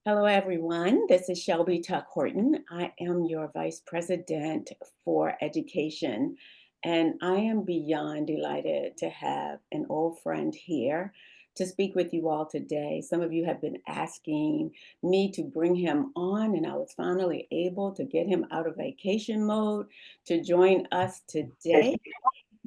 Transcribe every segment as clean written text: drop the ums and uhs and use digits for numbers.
Hello, everyone. This is Shelby Tuck Horton. I am your Vice President for Education, and I am beyond delighted to have an old friend here to speak with you all today. Some of you have been asking me to bring him on, and I was finally able to get him out of vacation mode to join us today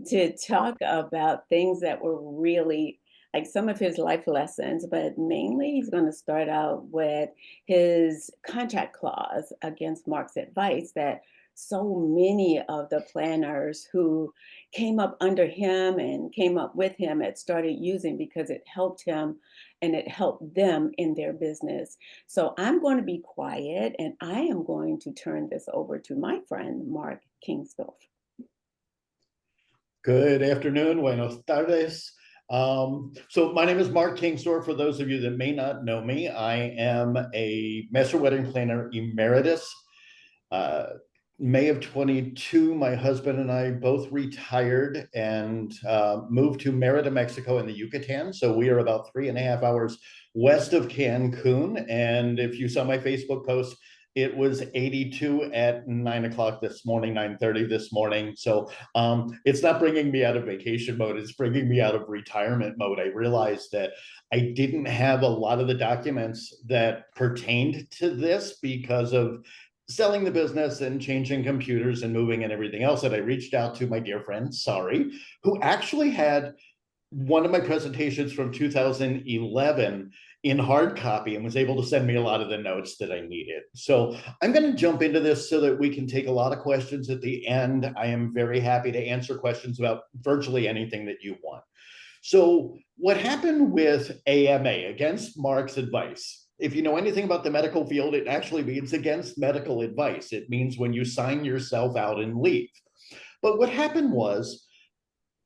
to talk about things that were really like some of his life lessons, but mainly he's going to start out with his contract clause against Mark's advice that so many of the planners who came up under him and came up with him had started using because it helped him and it helped them in their business. So I'm going to be quiet and I am going to turn this over to my friend, Mark Kingsdorf. Good afternoon, buenos tardes. So my name is Mark Kingsdorf. For those of you that may not know me, I am a master wedding planner emeritus. May of 22, my husband and I both retired and moved to Merida, Mexico in the Yucatan. So we are about 3.5 hours west of Cancun. And if you saw my Facebook post, it was 82 at 9 o'clock this morning, 9:30 this morning. So it's not bringing me out of vacation mode. It's bringing me out of retirement mode. I realized that I didn't have a lot of the documents that pertained to this because of selling the business and changing computers and moving and everything else. That I reached out to my dear friend, Sari, who actually had one of my presentations from 2011 in hard copy and was able to send me a lot of the notes that I needed. So I'm going to jump into this so that we can take a lot of questions at the end. I am very happy to answer questions about virtually anything that you want. So what happened with AMA, against Mark's advice? If you know anything about the medical field, it actually means against medical advice. It means when you sign yourself out and leave. But what happened was,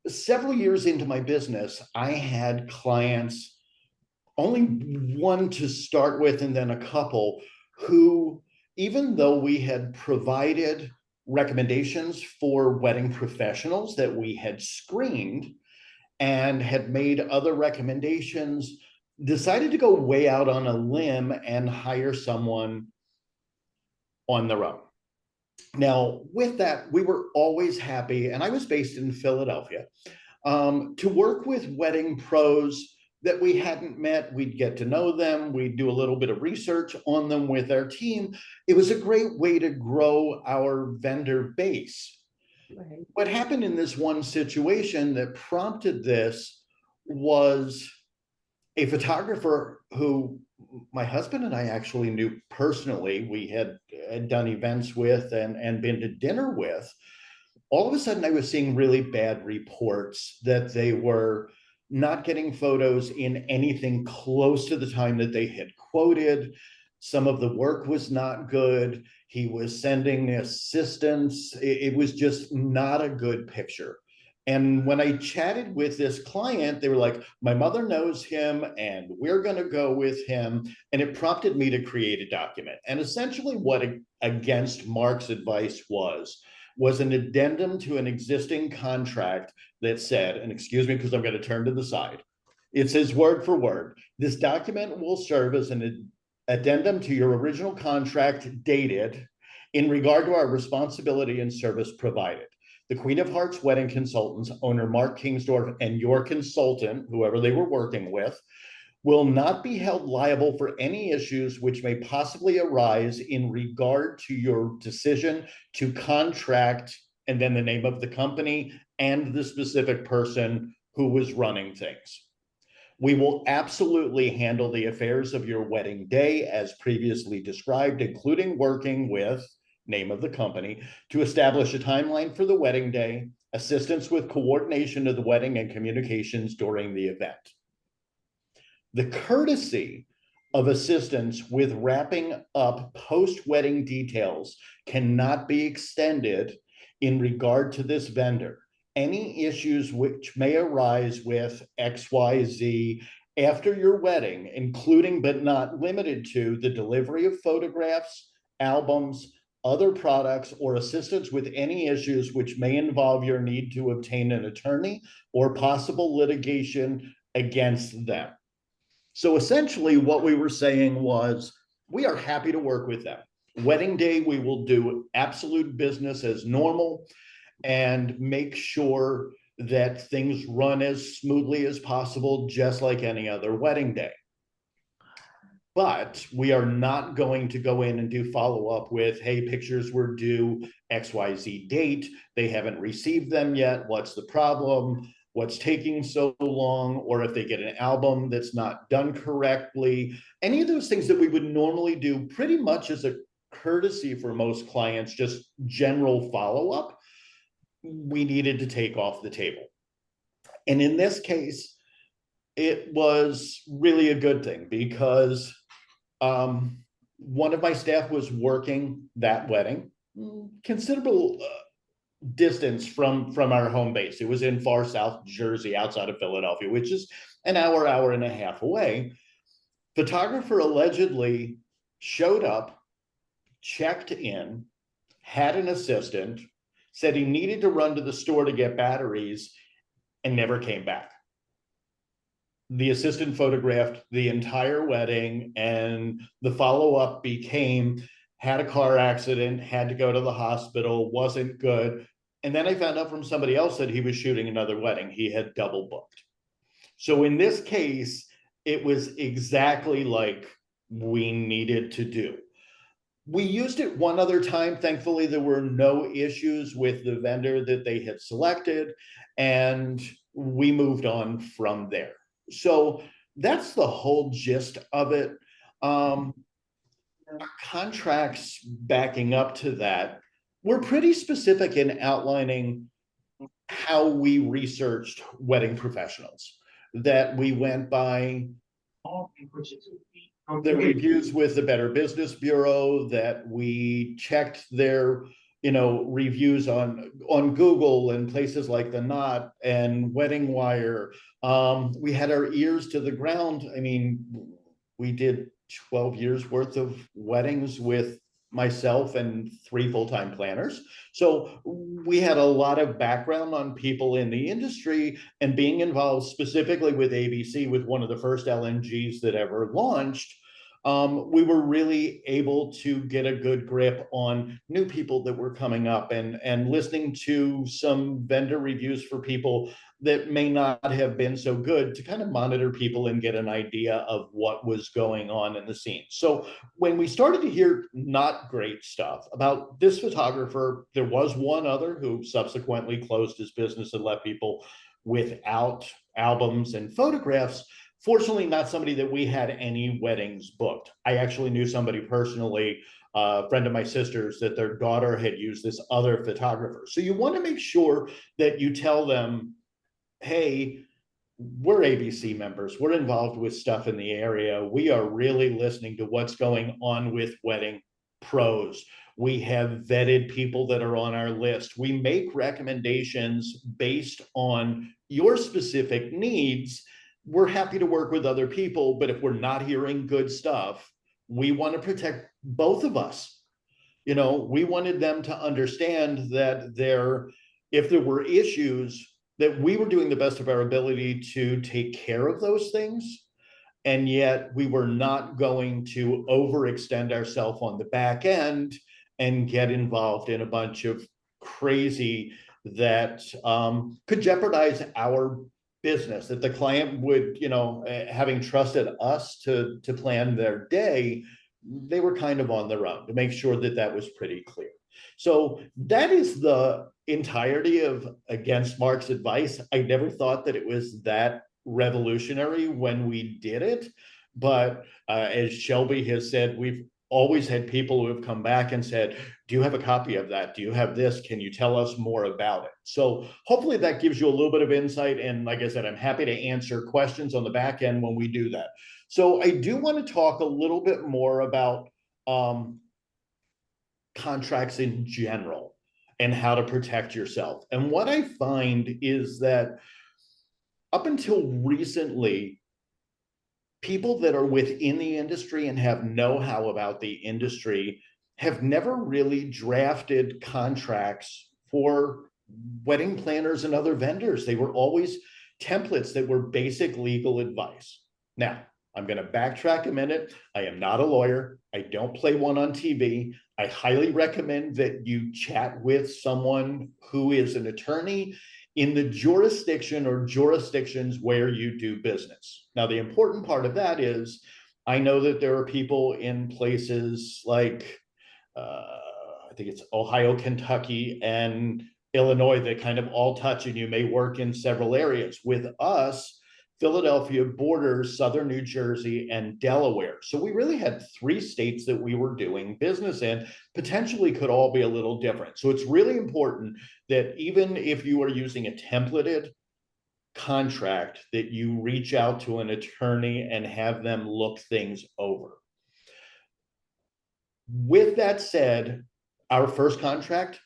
several years into my business, I had clients, only one to start with and then a couple, who, even though we had provided recommendations for wedding professionals that we had screened and had made other recommendations, decided to go way out on a limb and hire someone on their own. Now, with that, we were always happy, and I was based in Philadelphia, to work with wedding pros that we hadn't met. We'd get to know them. We'd do a little bit of research on them with our team. It was a great way to grow our vendor base. Right. What happened in this one situation that prompted this was a photographer who my husband and I actually knew personally. We had done events with and been to dinner with. All of a sudden, I was seeing really bad reports that they were not getting photos in anything close to the time that they had quoted. Some of the work was not good. He was sending assistants. It was just not a good picture. And when I chatted with this client, they were like, my mother knows him and we're going to go with him. And it prompted me to create a document. And essentially what against Mark's advice was an addendum to an existing contract that said, and excuse me, because I'm going to turn to the side. It says word for word, this document will serve as an addendum to your original contract dated in regard to our responsibility and service provided. The Queen of Hearts Wedding Consultants, owner Mark Kingsdorf, and your consultant, whoever they were working with, will not be held liable for any issues which may possibly arise in regard to your decision to contract, and then the name of the company and the specific person who was running things. We will absolutely handle the affairs of your wedding day as previously described, including working with name of the company to establish a timeline for the wedding day, assistance with coordination of the wedding and communications during the event. The courtesy of assistance with wrapping up post-wedding details cannot be extended in regard to this vendor. Any issues which may arise with XYZ after your wedding, including but not limited to the delivery of photographs, albums, other products, or assistance with any issues which may involve your need to obtain an attorney or possible litigation against them. So essentially what we were saying was, we are happy to work with them. Wedding day, we will do absolute business as normal and make sure that things run as smoothly as possible, just like any other wedding day. But we are not going to go in and do follow up with, hey, pictures were due XYZ date. They haven't received them yet. What's the problem? What's taking so long? Or if they get an album that's not done correctly, any of those things that we would normally do pretty much as a courtesy for most clients, just general follow up, we needed to take off the table. And in this case, it was really a good thing because one of my staff was working that wedding, considerable distance from our home base. It was in far South Jersey, outside of Philadelphia, which is an hour and a half away. Photographer allegedly showed up, checked in, had an assistant, said he needed to run to the store to get batteries, and never came back. The assistant photographed the entire wedding, and the follow-up became, had a car accident, had to go to the hospital, wasn't good. And then I found out from somebody else that he was shooting another wedding. He had double booked. So in this case, it was exactly like we needed to do. We used it one other time. Thankfully, there were no issues with the vendor that they had selected, and we moved on from there. So that's the whole gist of it. Contracts backing up to that, we're pretty specific in outlining how we researched wedding professionals, that we went by the reviews with the Better Business Bureau, that we checked their reviews on Google and places like The Knot and Wedding Wire. We had our ears to the ground. I mean, we did 12 years worth of weddings with myself and 3 full-time planners. So we had a lot of background on people in the industry, and being involved specifically with ABC, with one of the first LNGs that ever launched, we were really able to get a good grip on new people that were coming up, and listening to some vendor reviews for people that may not have been so good, to kind of monitor people and get an idea of what was going on in the scene. So when we started to hear not great stuff about this photographer, there was one other who subsequently closed his business and left people without albums and photographs. Fortunately, not somebody that we had any weddings booked. I actually knew somebody personally, a friend of my sister's, that their daughter had used this other photographer. So you want to make sure that you tell them, hey, we're ABC members. We're involved with stuff in the area. We are really listening to what's going on with wedding pros. We have vetted people that are on our list. We make recommendations based on your specific needs. We're happy to work with other people, but if we're not hearing good stuff, we want to protect both of us. We wanted them to understand that if there were issues, that we were doing the best of our ability to take care of those things, and yet we were not going to overextend ourselves on the back end and get involved in a bunch of crazy that could jeopardize our business, that the client would, having trusted us to plan their day, they were kind of on their own to make sure that that was pretty clear. So that is the entirety of Against Mark's advice. I never thought that it was that revolutionary when we did it, but as Shelby has said, we've always had people who have come back and said, do you have a copy of that? Do you have this? Can you tell us more about it? So hopefully that gives you a little bit of insight. And like I said, I'm happy to answer questions on the back end when we do that. So I do want to talk a little bit more about contracts in general and how to protect yourself. And what I find is that up until recently, people that are within the industry and have know-how about the industry have never really drafted contracts for wedding planners and other vendors. They were always templates that were basic legal advice. Now, I'm going to backtrack a minute. I am not a lawyer. I don't play one on TV. I highly recommend that you chat with someone who is an attorney in the jurisdiction or jurisdictions where you do business. Now, the important part of that is I know that there are people in places like, I think it's Ohio, Kentucky, and Illinois that kind of all touch, and you may work in several areas. With us, Philadelphia borders southern New Jersey and Delaware. So we really had 3 states that we were doing business in, potentially could all be a little different. So it's really important that even if you are using a templated contract, that you reach out to an attorney and have them look things over. With that said, our first contract,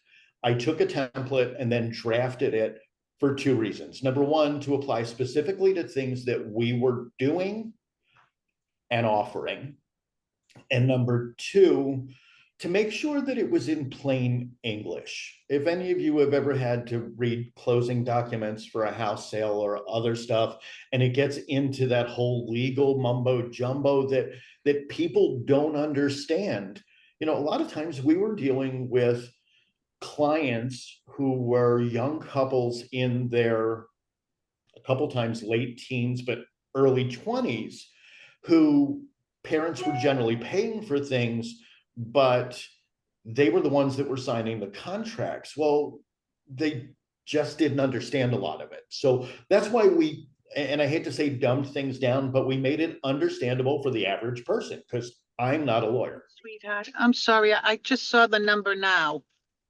I took a template and then drafted it for 2 reasons. Number one, to apply specifically to things that we were doing and offering. And number 2, to make sure that it was in plain English. If any of you have ever had to read closing documents for a house sale or other stuff, and it gets into that whole legal mumbo jumbo that people don't understand, a lot of times we were dealing with clients who were young couples in their, a couple times late teens, but early 20s, who parents were generally paying for things, but they were the ones that were signing the contracts. Well, they just didn't understand a lot of it. So that's why we, and I hate to say dumbed things down, but we made it understandable for the average person, because I'm not a lawyer. Sweetheart, I'm sorry. I just saw the number now.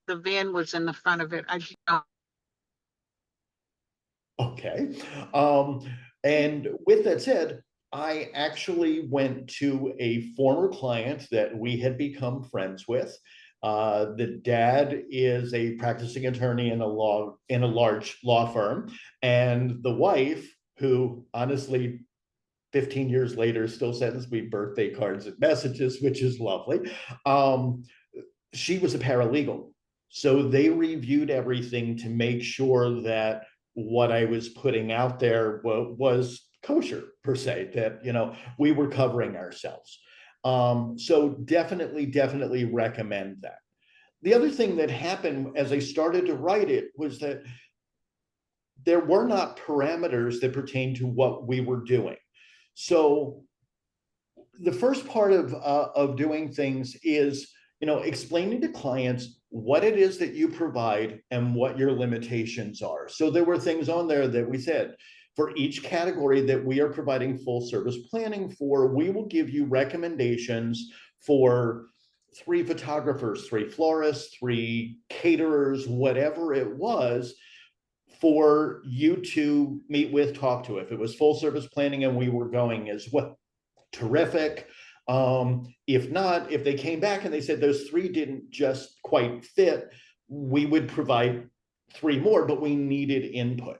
The van was in the front of it. Okay. And with that said, I actually went to a former client that we had become friends with. The dad is a practicing attorney in a large law firm, and the wife, who honestly 15 years later still sends me birthday cards and messages, which is lovely. She was a paralegal. So they reviewed everything to make sure that what I was putting out there was kosher, per se, that, we were covering ourselves. So definitely recommend that. The other thing that happened as I started to write it was that there were not parameters that pertain to what we were doing. So the first part of doing things is, explaining to clients what it is that you provide and what your limitations are. So there were things on there that we said, for each category that we are providing full service planning for, we will give you recommendations for 3 photographers, 3 florists, 3 caterers, whatever it was, for you to meet with, talk to. If it was full service planning and we were going as well, terrific. If not, if they came back and they said those 3 didn't just quite fit, we would provide 3 more, but we needed input.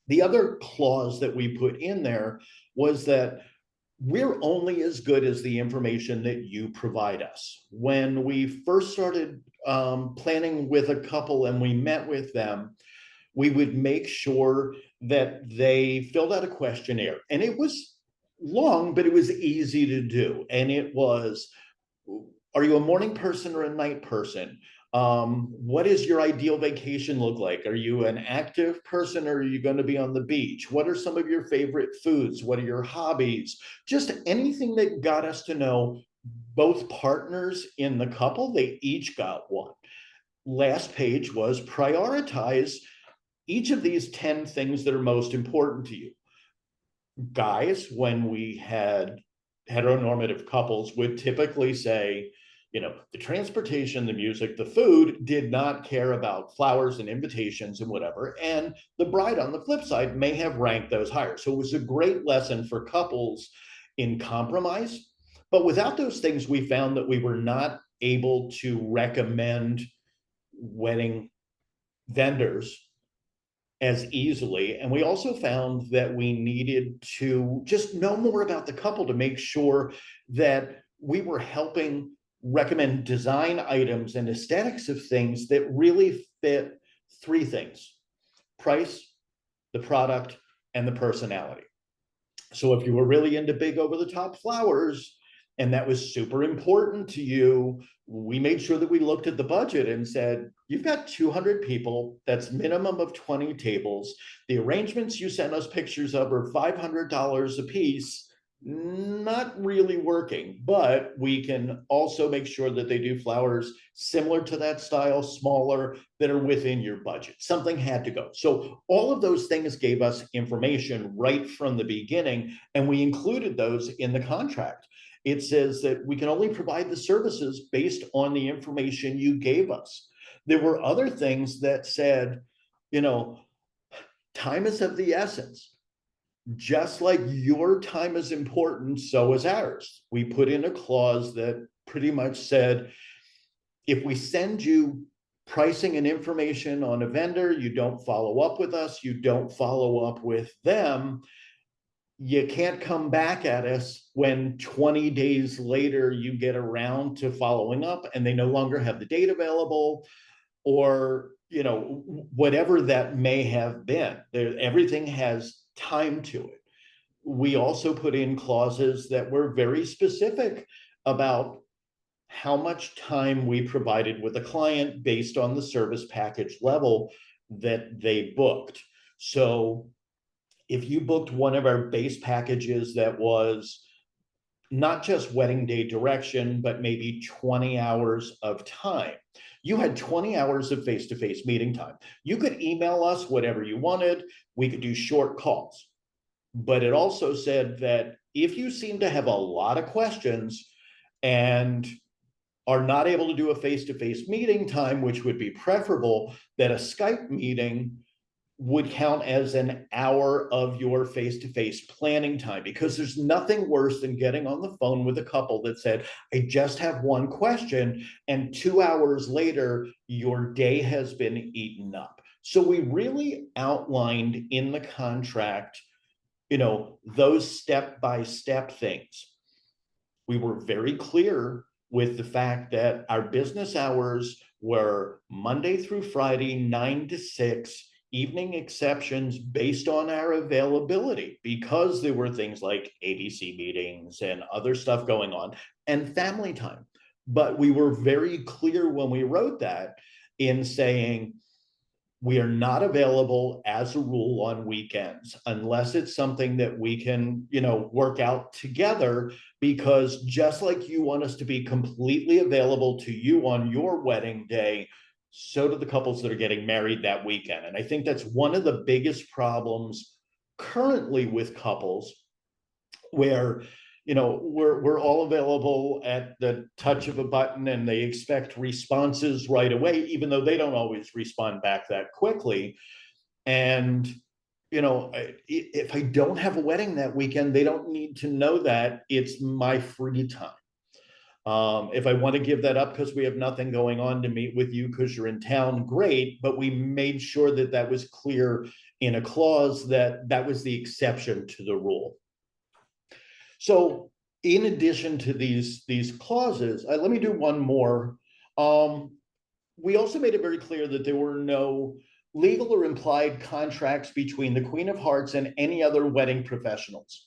The other clause that we put in there was that we're only as good as the information that you provide us. When we first started planning with a couple and we met with them, we would make sure that they filled out a questionnaire, and it was long, but it was easy to do. And it was, are you a morning person or a night person? What does your ideal vacation look like? Are you an active person, or are you going to be on the beach? What are some of your favorite foods? What are your hobbies? Just anything that got us to know both partners in the couple. They each got one. Last page was prioritize each of these 10 things that are most important to you. Guys, when we had heteronormative couples, would typically say, the transportation, the music, the food, did not care about flowers and invitations and whatever. And the bride, on the flip side, may have ranked those higher. So it was a great lesson for couples in compromise. But without those things, we found that we were not able to recommend wedding vendors as easily. And we also found that we needed to just know more about the couple to make sure that we were helping recommend design items and aesthetics of things that really fit 3 things: price, the product, and the personality. So if you were really into big over-the-top flowers and that was super important to you, we made sure that we looked at the budget and said, you've got 200 people, that's minimum of 20 tables. The arrangements you sent us pictures of are $500 a piece. Not really working, but we can also make sure that they do flowers similar to that style, smaller, that are within your budget. Something had to go. So all of those things gave us information right from the beginning, and we included those in the contract. It says that we can only provide the services based on the information you gave us. There were other things that said, time is of the essence. Just like your time is important, so is ours. We put in a clause that pretty much said, if we send you pricing and information on a vendor, you don't follow up with us, you don't follow up with them, you can't come back at us when 20 days later you get around to following up and they no longer have the date available, or whatever that may have been. Everything has time to it. We also put in clauses that were very specific about how much time we provided with a client based on the service package level that they booked. So if you booked one of our base packages that was not just wedding day direction, but maybe 20 hours of time, you had 20 hours of face-to-face meeting time. You could email us whatever you wanted. We could do short calls. But it also said that if you seem to have a lot of questions and are not able to do a face-to-face meeting time, which would be preferable, that a Skype meeting would count as an hour of your face-to-face planning time, because there's nothing worse than getting on the phone with a couple that said, I just have one question, and 2 hours later, your day has been eaten up. So we really outlined in the contract, those step-by-step things. We were very clear with the fact that our business hours were Monday through Friday, 9 to 6, evening exceptions based on our availability, because there were things like ABC meetings and other stuff going on, and family time. But we were very clear when we wrote that in saying, we are not available as a rule on weekends unless it's something that we can, work out together, because just like you want us to be completely available to you on your wedding day, so do the couples that are getting married that weekend. And I think that's one of the biggest problems currently with couples, where we're all available at the touch of a button and they expect responses right away, even though they don't always respond back that quickly. And if I don't have a wedding that weekend, they don't need to know that it's my free time. If I want to give that up because we have nothing going on to meet with you because you're in town, great. But we made sure that that was clear in a clause, that was the exception to the rule. So in addition to these clauses, let me do one more. We also made it very clear that there were no legal or implied contracts between the Queen of Hearts and any other wedding professionals.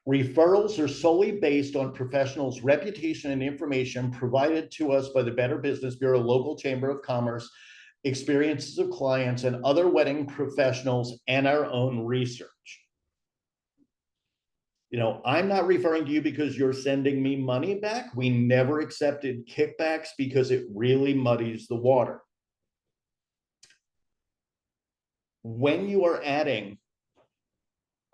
Referrals are solely based on professionals' reputation and information provided to us by the Better Business Bureau, local Chamber of Commerce, experiences of clients and other wedding professionals, and our own research. I'm not referring to you because you're sending me money back. We never accepted kickbacks because it really muddies the water. When you are adding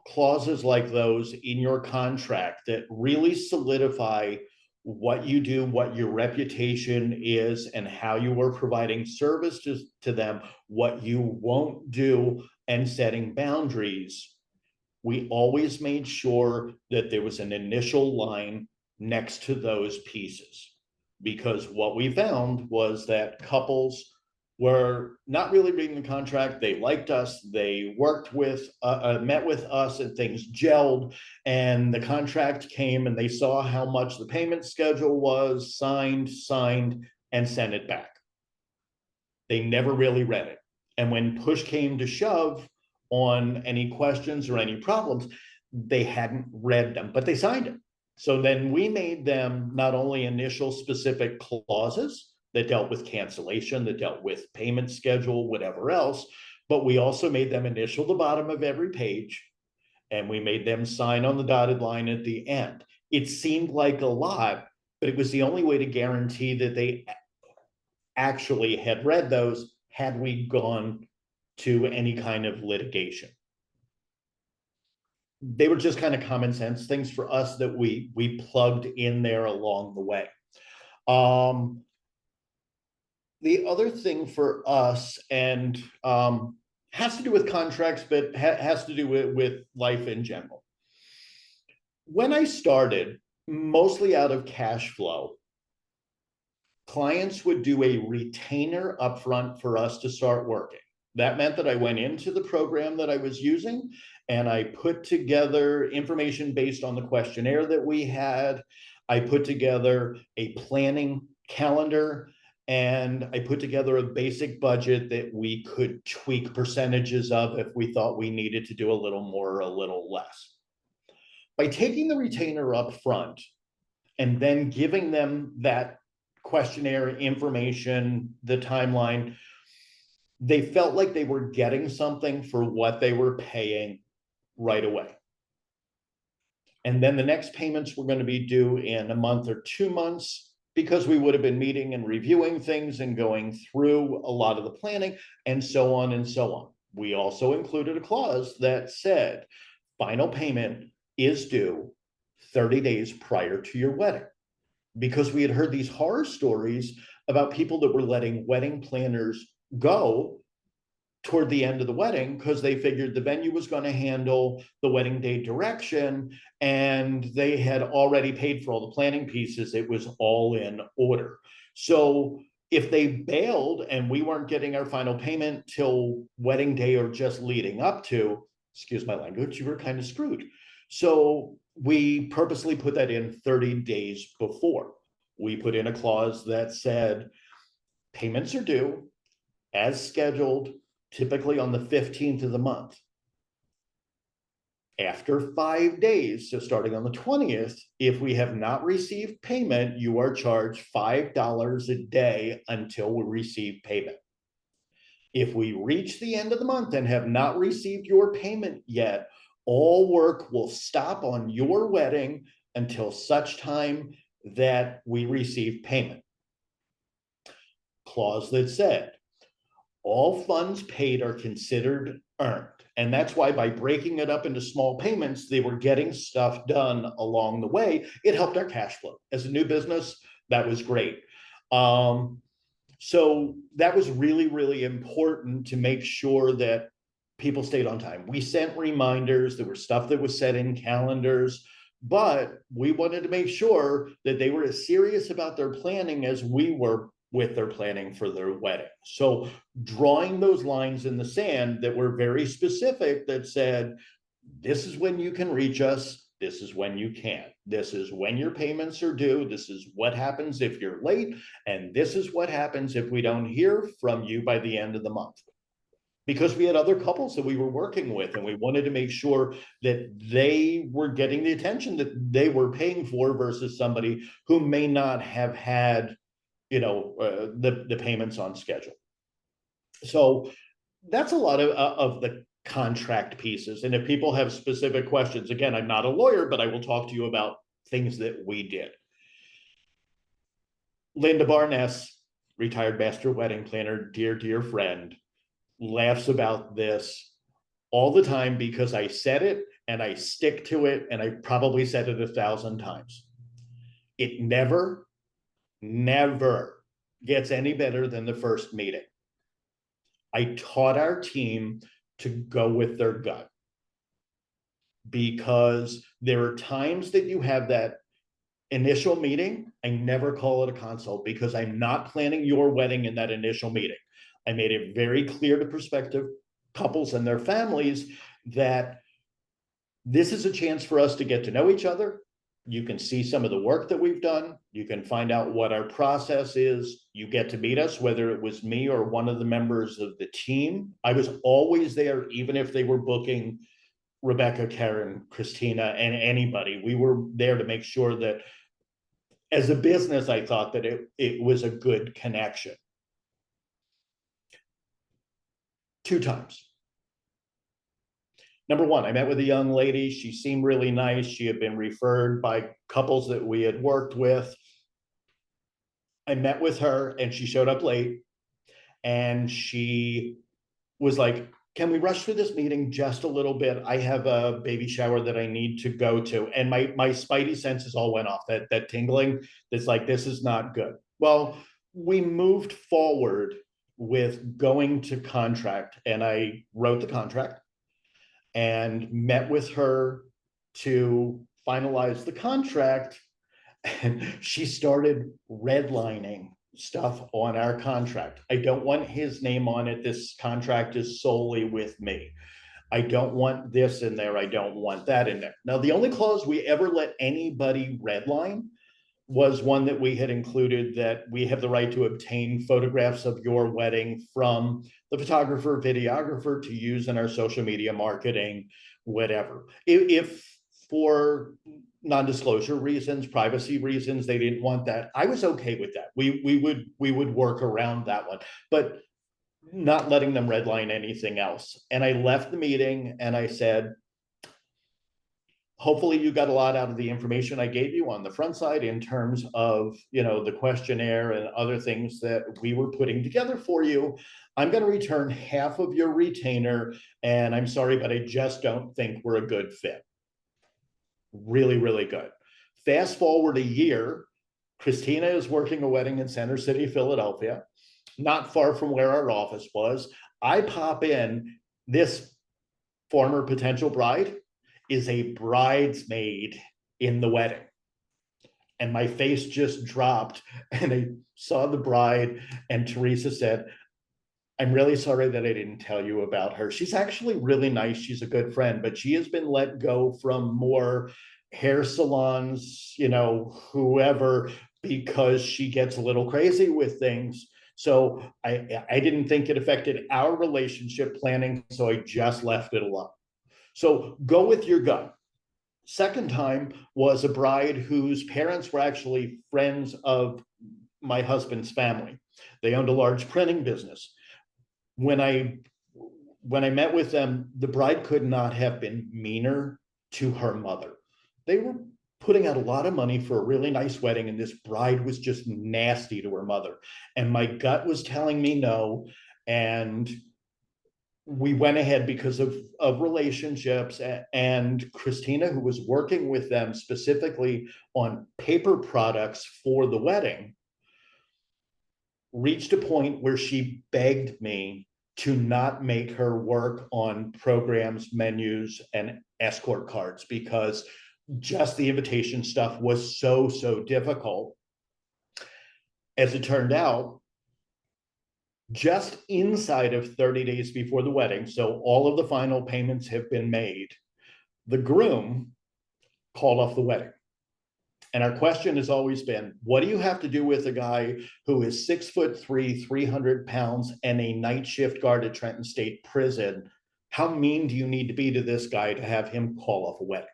clauses like those in your contract that really solidify what you do, what your reputation is, and how you are providing services to them, what you won't do, and setting boundaries, we always made sure that there was an initial line next to those pieces, because what we found was that couples were not really reading the contract. They liked us, they worked with, met with us, and things gelled, and the contract came and they saw how much the payment schedule was, signed, and sent it back. They never really read it. And when push came to shove on any questions or any problems, they hadn't read them, but they signed it. So then we made them not only initial specific clauses that dealt with cancellation, that dealt with payment schedule, whatever else, but we also made them initial the bottom of every page, and we made them sign on the dotted line at the end. It seemed like a lot, but it was the only way to guarantee that they actually had read those had we gone to any kind of litigation. They were just kind of common sense things for us that we plugged in there along the way. The other thing for us, and has to do with contracts, but has to do with life in general. When I started, mostly out of cash flow, clients would do a retainer upfront for us to start working. That meant that I went into the program that I was using and I put together information based on the questionnaire that we had. I put together a planning calendar, and I put together a basic budget that we could tweak percentages of if we thought we needed to do a little more or a little less. By taking the retainer up front and then giving them that questionnaire information, the timeline, they felt like they were getting something for what they were paying right away. And then the next payments were going to be due in a month or 2 months, because we would have been meeting and reviewing things and going through a lot of the planning and so on and so on. We also included a clause that said final payment is due 30 days prior to your wedding, because we had heard these horror stories about people that were letting wedding planners go toward the end of the wedding because they figured the venue was going to handle the wedding day direction, and they had already paid for all the planning pieces. It was all in order. So if they bailed and we weren't getting our final payment till wedding day or just leading up to, excuse my language, you were kind of screwed. So we purposely put that in 30 days before. We put in a clause that said payments are due as scheduled, typically on the 15th of the month. After 5 days, so starting on the 20th, if we have not received payment, you are charged $5 a day until we receive payment. If we reach the end of the month and have not received your payment yet, all work will stop on your wedding until such time that we receive payment. Clause that said, all funds paid are considered earned. And that's why by breaking it up into small payments, they were getting stuff done along the way. It helped our cash flow. As a new business, that was great. So that was really, really important to make sure that people stayed on time. We sent reminders. There were stuff that was set in calendars, but we wanted to make sure that they were as serious about their planning as we were with their planning for their wedding. So drawing those lines in the sand that were very specific, that said, this is when you can reach us, this is when you can't, this is when your payments are due, this is what happens if you're late, and this is what happens if we don't hear from you by the end of the month. Because we had other couples that we were working with, and we wanted to make sure that they were getting the attention that they were paying for versus somebody who may not have had the payments on schedule. So that's a lot of the contract pieces. And if people have specific questions, again, I'm not a lawyer, but I will talk to you about things that we did. Linda Barness, retired master wedding planner, dear friend, laughs about this all the time because I said it and I stick to it, and I probably said it 1,000 times. It never gets any better than the first meeting. I taught our team to go with their gut, because there are times that you have that initial meeting. I never call it a consult, because I'm not planning your wedding in that initial meeting. I made it very clear to prospective couples and their families that this is a chance for us to get to know each other. You can see some of the work that we've done. You can find out what our process is. You get to meet us, whether it was me or one of the members of the team. I was always there, even if they were booking Rebecca, Karen, Christina, and anybody. We were there to make sure that as a business, I thought that it was a good connection. 2 times. Number one, I met with a young lady. She seemed really nice. She had been referred by couples that we had worked with. I met with her and she showed up late and she was like, can we rush through this meeting just a little bit? I have a baby shower that I need to go to. And my spidey senses all went off, that tingling that's like, this is not good. Well, we moved forward with going to contract, and I wrote the contract and met with her to finalize the contract. And she started redlining stuff on our contract. I don't want his name on it. This contract is solely with me. I don't want this in there. I don't want that in there. Now, the only clause we ever let anybody redline was one that we had included, that we have the right to obtain photographs of your wedding from the photographer, videographer to use in our social media marketing, whatever. If for non-disclosure reasons, privacy reasons, they didn't want that, I was okay with that. We would work around that one, but not letting them redline anything else. And I left the meeting and I said, hopefully you got a lot out of the information I gave you on the front side in terms of, the questionnaire and other things that we were putting together for you. I'm going to return half of your retainer, and I'm sorry, but I just don't think we're a good fit. Really, really good. Fast forward a year, Christina is working a wedding in Center City, Philadelphia, not far from where our office was. I pop in, this former potential bride is a bridesmaid in the wedding. And my face just dropped and I saw the bride, and Teresa said, I'm really sorry that I didn't tell you about her. She's actually really nice. She's a good friend, but she has been let go from more hair salons, whoever, because she gets a little crazy with things. So I didn't think it affected our relationship planning, so I just left it alone. So go with your gut. Second time was a bride whose parents were actually friends of my husband's family. They owned a large printing business. When I met with them, the bride could not have been meaner to her mother. They were putting out a lot of money for a really nice wedding, and this bride was just nasty to her mother. And my gut was telling me no. And we went ahead because of relationships, and Christina, who was working with them specifically on paper products for the wedding, reached a point where she begged me to not make her work on programs, menus, and escort cards, because just the invitation stuff was so difficult. As it turned out, just inside of 30 days before the wedding, so all of the final payments have been made, the groom called off the wedding. And our question has always been, what do you have to do with a guy who is 6'3", 300 pounds, and a night shift guard at Trenton State Prison? How mean do you need to be to this guy to have him call off a wedding?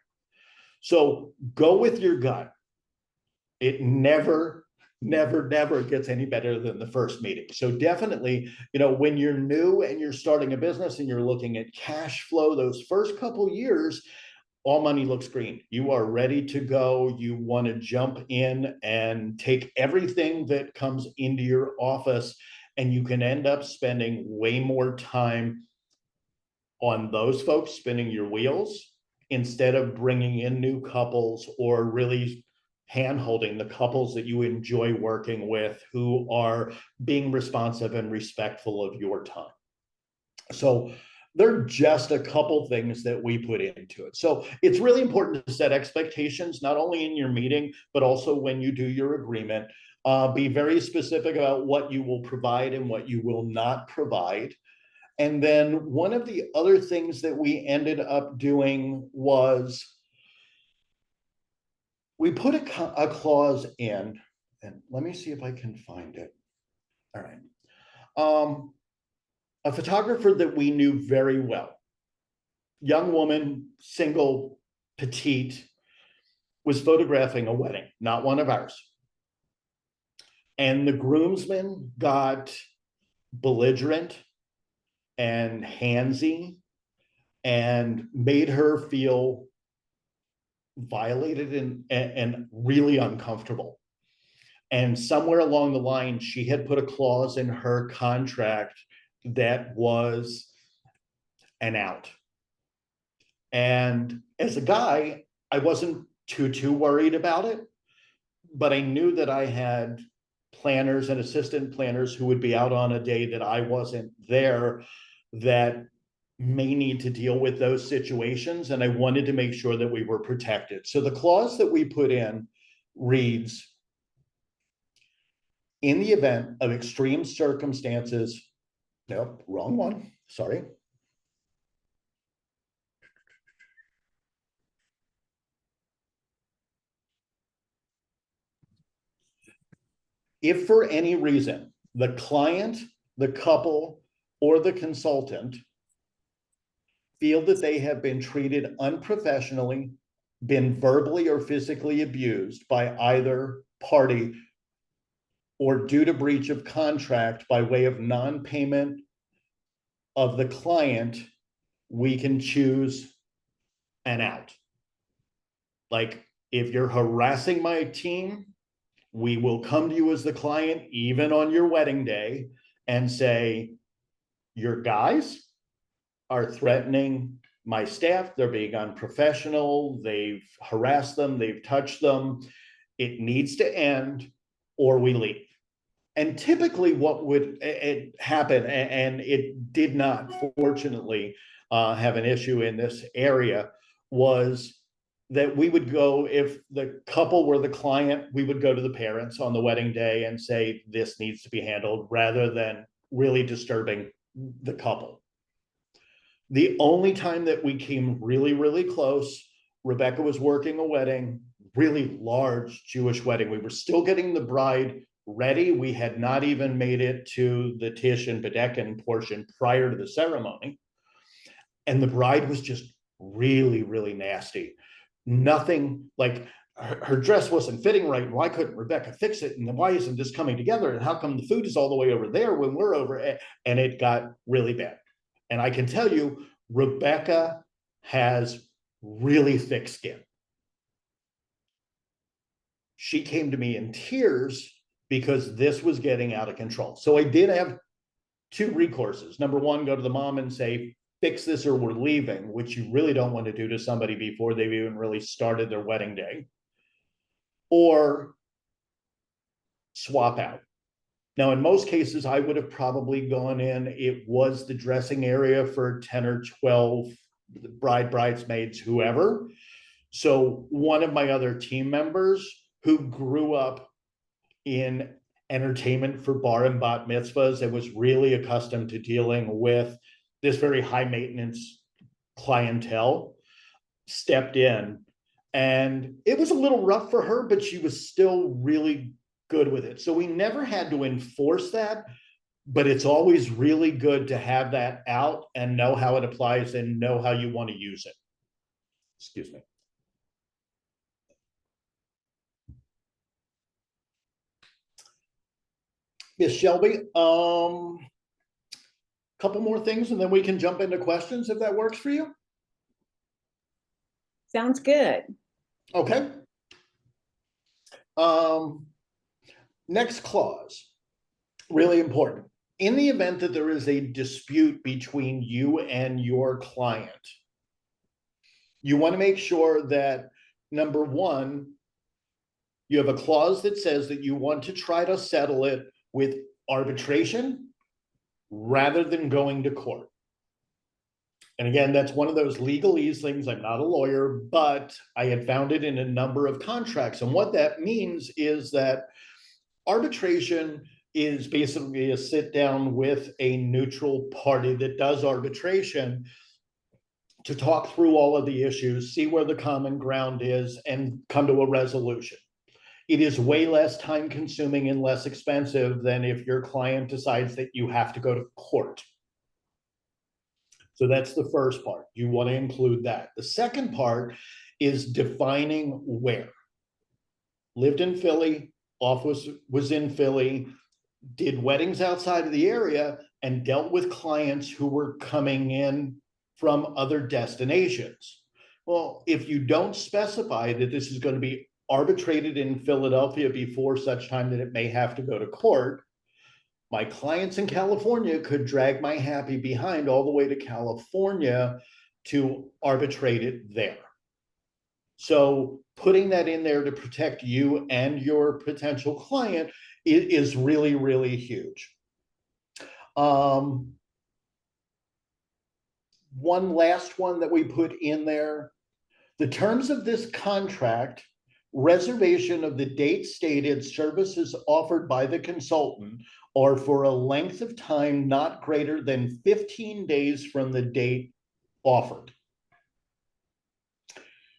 So go with your gut. It never gets any better than the first meeting. So definitely, when you're new and you're starting a business and you're looking at cash flow, those first couple years, all money looks green. You are ready to go. You want to jump in and take everything that comes into your office, and you can end up spending way more time on those folks spinning your wheels instead of bringing in new couples or really hand-holding the couples that you enjoy working with, who are being responsive and respectful of your time. So they're just a couple things that we put into it. So it's really important to set expectations, not only in your meeting, but also when you do your agreement. Be very specific about what you will provide and what you will not provide. And then one of the other things that we ended up doing was we put a clause in, and let me see if I can find it. All right. A photographer that we knew very well young woman, single, petite, was photographing a wedding, not one of ours. And the groomsmen got belligerent and handsy and made her feel violated and really uncomfortable. And somewhere along the line, she had put a clause in her contract that was an out. And as a guy, I wasn't too worried about it, but I knew that I had planners and assistant planners who would be out on a day that I wasn't there that may need to deal with those situations. And I wanted to make sure that we were protected. So the clause that we put in reads, in the event of extreme circumstances, nope, wrong one, sorry. If for any reason the client, the couple, or the consultant feel that they have been treated unprofessionally, been verbally or physically abused by either party, or due to breach of contract by way of non-payment of the client, we can choose an out. Like, if you're harassing my team, we will come to you as the client, even on your wedding day, and say, your guys are threatening my staff. They're being unprofessional. They've harassed them. They've touched them. It needs to end, or we leave. And typically what would happen, and it did not, fortunately, have an issue in this area, was that we would go, if the couple were the client, we would go to the parents on the wedding day and say, this needs to be handled, rather than really disturbing the couple. The only time that we came really close, Rebecca was working a wedding, really large Jewish wedding. We were still getting the bride ready. We had not even made it to the Tish and Bedekin portion prior to the ceremony. And the bride was just really nasty. Nothing, like, her dress wasn't fitting right. And why couldn't Rebecca fix it? And why isn't this coming together? And how come the food is all the way over there when we're over? And it got really bad. And I can tell you, Rebecca has really thick skin. She came to me in tears because this was getting out of control. So I did have two recourses. Number one, go to the mom and say, fix this or we're leaving, which you really don't want to do to somebody before they've even really started their wedding day. Or swap out. Now, in most cases, I would have probably gone in. It was the dressing area for 10 or 12 bridesmaids, whoever. So one of my other team members who grew up in entertainment for bar and bat mitzvahs and was really accustomed to dealing with this very high maintenance clientele stepped in. And it was a little rough for her, but she was still really good with it. So we never had to enforce that, but it's always really good to have that out and know how it applies and know how you want to use it. Excuse me. Yes, Shelby, couple more things and then we can jump into questions if that works for you. Sounds good. Okay. Next clause, really important. In the event that there is a dispute between you and your client, you want to make sure that, number one, you have a clause that says that you want to try to settle it with arbitration rather than going to court. And again, that's one of those legalese things. I'm not a lawyer, but I had found it in a number of contracts. And what that means is that arbitration is basically a sit down with a neutral party that does arbitration to talk through all of the issues, see where the common ground is, and come to a resolution. It is way less time consuming and less expensive than if your client decides that you have to go to court. So that's the first part. You want to include that. The second part is defining where. Lived in Philly, office was in Philly, did weddings outside of the area, and dealt with clients who were coming in from other destinations. Well, if you don't specify that this is going to be arbitrated in Philadelphia before such time that it may have to go to court, my clients in California could drag my happy behind all the way to California to arbitrate it there. So putting that in there to protect you and your potential client is really, really huge. One last one that we put in there, the terms of this contract, reservation of the date stated services offered by the consultant are for a length of time not greater than 15 days from the date offered.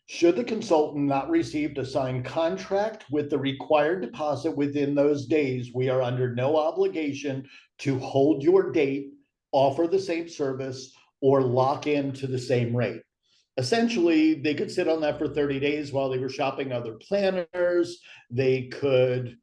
Should the consultant not receive a signed contract with the required deposit within those days, we are under no obligation to hold your date, offer the same service, or lock into the same rate. Essentially, they could sit on that for 30 days while they were shopping other planners. They could,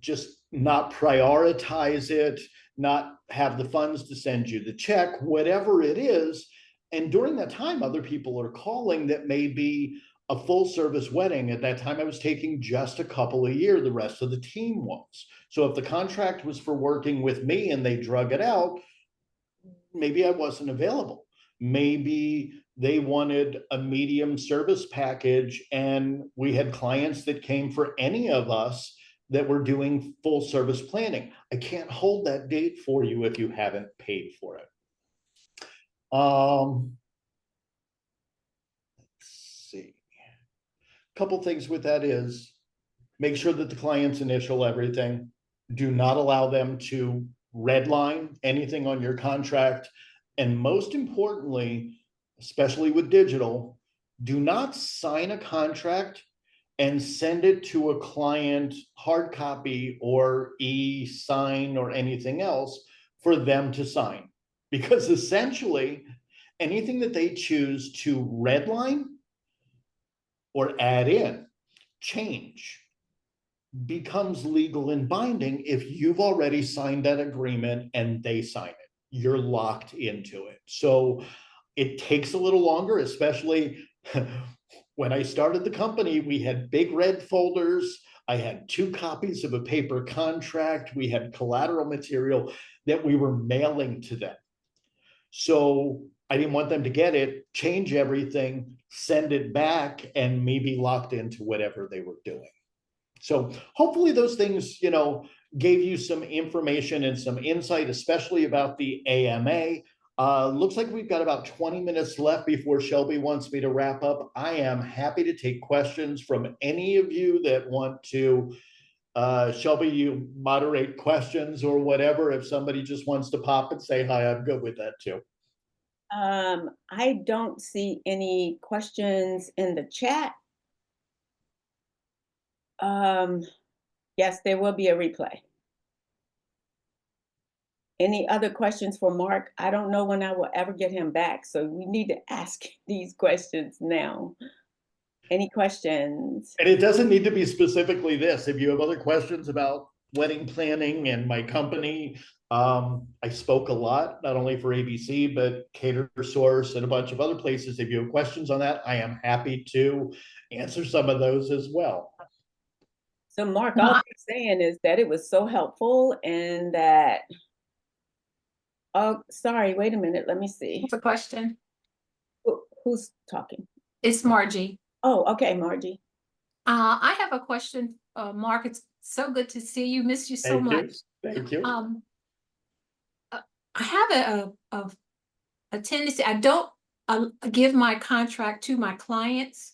just not prioritize it, not have the funds to send you the check, whatever it is. And during that time, other people are calling that may be a full service wedding. At that time, I was taking just a couple a year. The rest of the team was. So if the contract was for working with me and they drug it out, maybe I wasn't available. Maybe they wanted a medium service package and we had clients that came for any of us that were doing full service planning. I can't hold that date for you if you haven't paid for it. Let's see. A couple things with that is make sure that the clients initial everything. Do not allow them to redline anything on your contract. And most importantly, especially with digital, do not sign a contract and send it to a client hard copy or e-sign or anything else for them to sign. Because essentially, anything that they choose to redline or add in, change, becomes legal and binding if you've already signed that agreement and they sign it. You're locked into it. So it takes a little longer, especially when I started the company, we had big red folders. I had 2 copies of a paper contract. We had collateral material that we were mailing to them. So I didn't want them to get it, change everything, send it back, and maybe locked into whatever they were doing. So hopefully those things, gave you some information and some insight, especially about the AMA. Looks like we've got about 20 minutes left before Shelby wants me to wrap up. I am happy to take questions from any of you that want to. Shelby, you moderate questions or whatever. If somebody just wants to pop and say hi, I'm good with that too. I don't see any questions in the chat. Yes, there will be a replay. Any other questions for Mark? I don't know when I will ever get him back, so we need to ask these questions now. Any questions? And it doesn't need to be specifically this. If you have other questions about wedding planning and my company, I spoke a lot, not only for ABC, but Cater Source and a bunch of other places. If you have questions on that, I am happy to answer some of those as well. So Mark, all I'm saying is that it was so helpful and that, oh, sorry, wait a minute, let me see. What's a question? Who's talking? It's Margie. Oh, okay, Margie. I have a question, Mark. It's so good to see you. Miss you so much. Thank you. I have a tendency. I don't give my contract to my clients.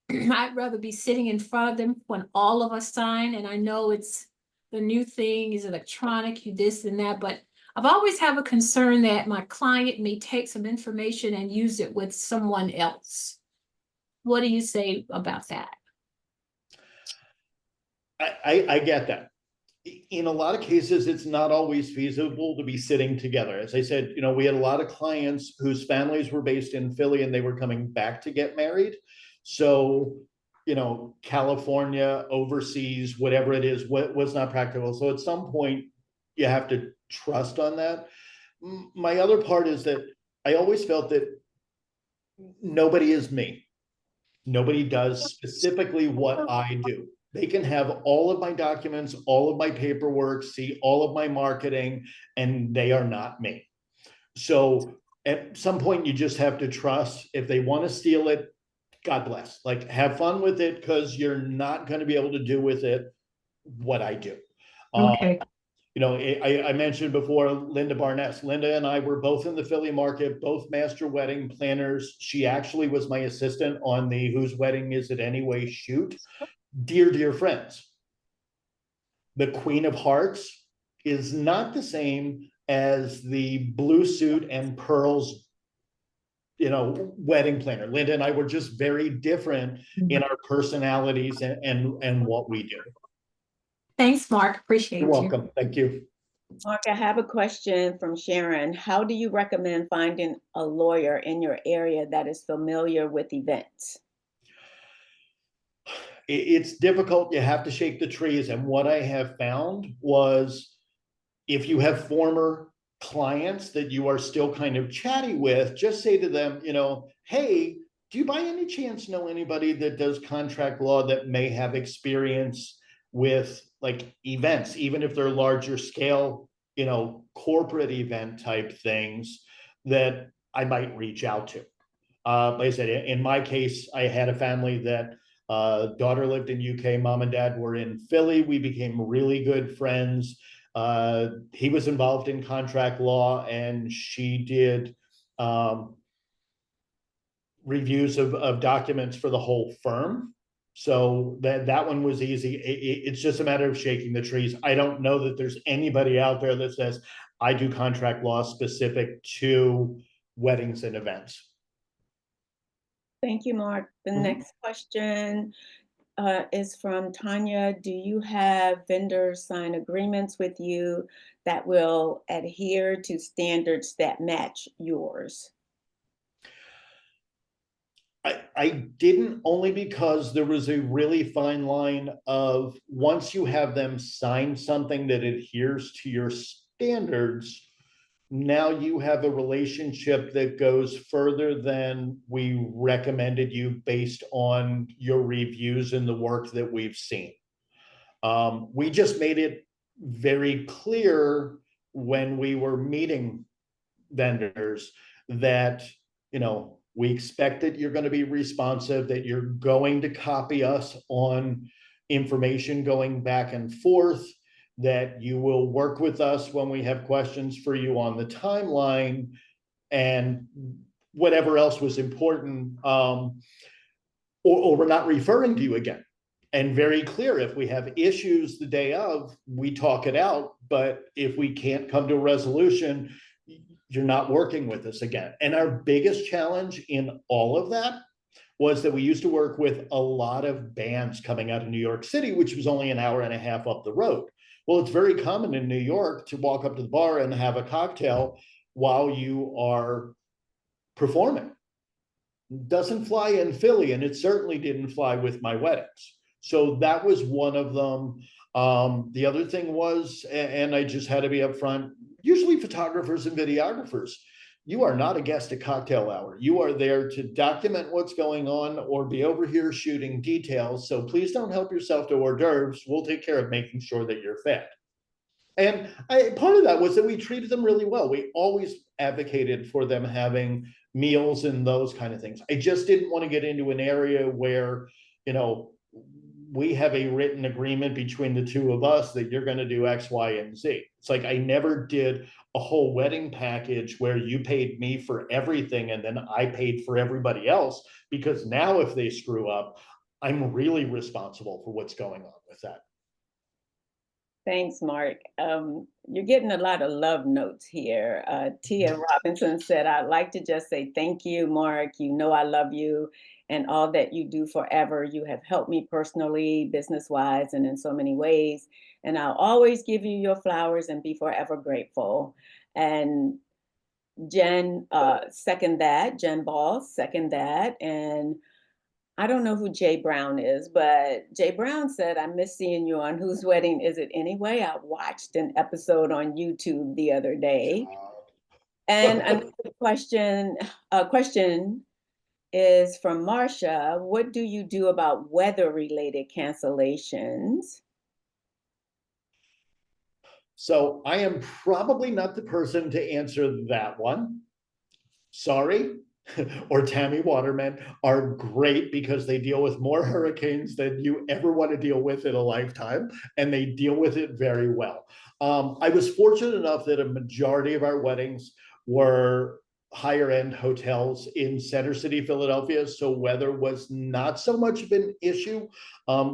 I'd rather be sitting in front of them when all of us sign. And I know it's the new thing is electronic, you this and that, but I've always have a concern that my client may take some information and use it with someone else. What do you say about that? I get that. in a lot of cases, it's not always feasible to be sitting together. As I said, we had a lot of clients whose families were based in Philly and they were coming back to get married. So, California, overseas, whatever it is, what was not practical. So at some point, you have to trust on that. My other part is that I always felt that nobody is me. Nobody does specifically what I do. They can have all of my documents, all of my paperwork, see all of my marketing, and they are not me. So at some point, you just have to trust. If they want to steal it, God bless. Like, have fun with it, because you're not going to be able to do with it what I do. Okay. I mentioned before Linda Barnes. Linda and I were both in the Philly market, both master wedding planners. She actually was my assistant on the Whose Wedding Is It Anyway shoot. Dear friends, the Queen of Hearts is not the same as the blue suit and pearls, wedding planner. Linda and I were just very different in our personalities and what we do. Thanks, Mark. Appreciate You're you. welcome. Thank you. Mark, I have a question from Sharon. How do you recommend finding a lawyer in your area that is familiar with events? It's difficult. You have to shake the trees. And what I have found was, if you have former clients that you are still kind of chatty with, just say to them, hey, do you by any chance know anybody that does contract law that may have experience with like events, even if they're larger scale, corporate event type things that I might reach out to. Like I said, in my case, I had a family that daughter lived in UK, mom and dad were in Philly. We became really good friends. He was involved in contract law, and she did reviews of documents for the whole firm. So that one was easy. It's just a matter of shaking the trees. I don't know that there's anybody out there that says, I do contract law specific to weddings and events. Thank you, Mark. The next question is from Tanya. Do you have vendors sign agreements with you that will adhere to standards that match yours? I didn't, only because there was a really fine line of, once you have them sign something that adheres to your standards, now you have a relationship that goes further than we recommended you based on your reviews and the work that we've seen. We just made it very clear when we were meeting vendors that, we expect that you're going to be responsive, that you're going to copy us on information going back and forth, that you will work with us when we have questions for you on the timeline, and whatever else was important, or we're not referring to you again. And very clear, if we have issues the day of, we talk it out, but if we can't come to a resolution, you're not working with us again. And our biggest challenge in all of that was that we used to work with a lot of bands coming out of New York City, which was only an hour and a half up the road. Well, it's very common in New York to walk up to the bar and have a cocktail while you are performing. Doesn't fly in Philly, and it certainly didn't fly with my weddings. So that was one of them. The other thing was, and I just had to be upfront, usually photographers and videographers, you are not a guest at cocktail hour. You are there to document what's going on or be over here shooting details. So please don't help yourself to hors d'oeuvres. We'll take care of making sure that you're fed. And part of that was that we treated them really well. We always advocated for them having meals and those kind of things. I just didn't want to get into an area where, we have a written agreement between the two of us that you're going to do X, Y, and Z. It's like, I never did a whole wedding package where you paid me for everything and then I paid for everybody else, because now if they screw up, I'm really responsible for what's going on with that. Thanks, Mark. You're getting a lot of love notes here. Tia Robinson said, I'd like to just say thank you, Mark. You know I love you. and all that you do forever. You have helped me personally, business-wise, and in so many ways. And I'll always give you your flowers and be forever grateful. And Jen, second that. Jen Ball, second that. And I don't know who Jay Brown is, but Jay Brown said, I miss seeing you on Whose Wedding Is It Anyway? I watched an episode on YouTube the other day. And another question is from Marcia. What do you do about weather-related cancellations? So I am probably not the person to answer that one. Sorry. Or Tammy Waterman are great because they deal with more hurricanes than you ever want to deal with in a lifetime, and they deal with it very well. I was fortunate enough that a majority of our weddings were higher end hotels in Center City, Philadelphia, so weather was not so much of an issue.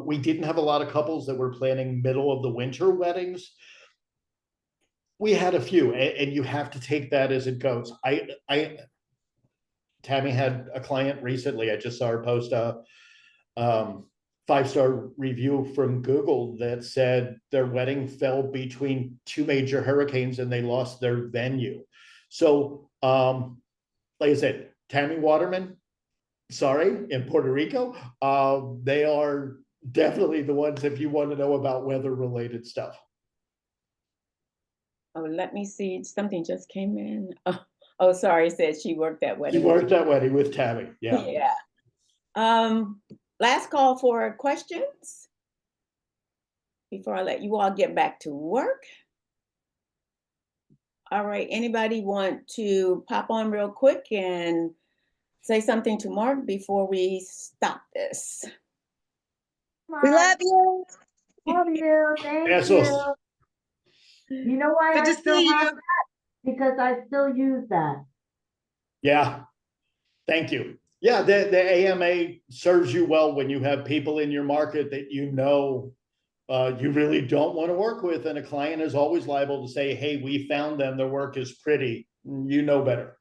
We didn't have a lot of couples that were planning middle of the winter weddings. We had a few, and you have to take that as it goes. Tammy had a client recently. I just saw her post a 5-star review from Google that said their wedding fell between 2 major hurricanes and they lost their venue. So, like I said, Tammy Waterman, sorry, in Puerto Rico, they are definitely the ones if you want to know about weather-related stuff. Oh, let me see. Something just came in. Oh, sorry, it said she worked that She wedding. worked that wedding with Tammy. Yeah. Yeah. Last call for questions before I let you all get back to work. All right, anybody want to pop on real quick and say something to Mark before we stop this? We love you. Love you. Thank Besos. you. You know why Good I to still see have you. that? Because I still use that. Yeah. Thank you. Yeah, the AMA serves you well when you have people in your market that you know you really don't want to work with, and a client is always liable to say, hey, we found them, their work is pretty. You know better.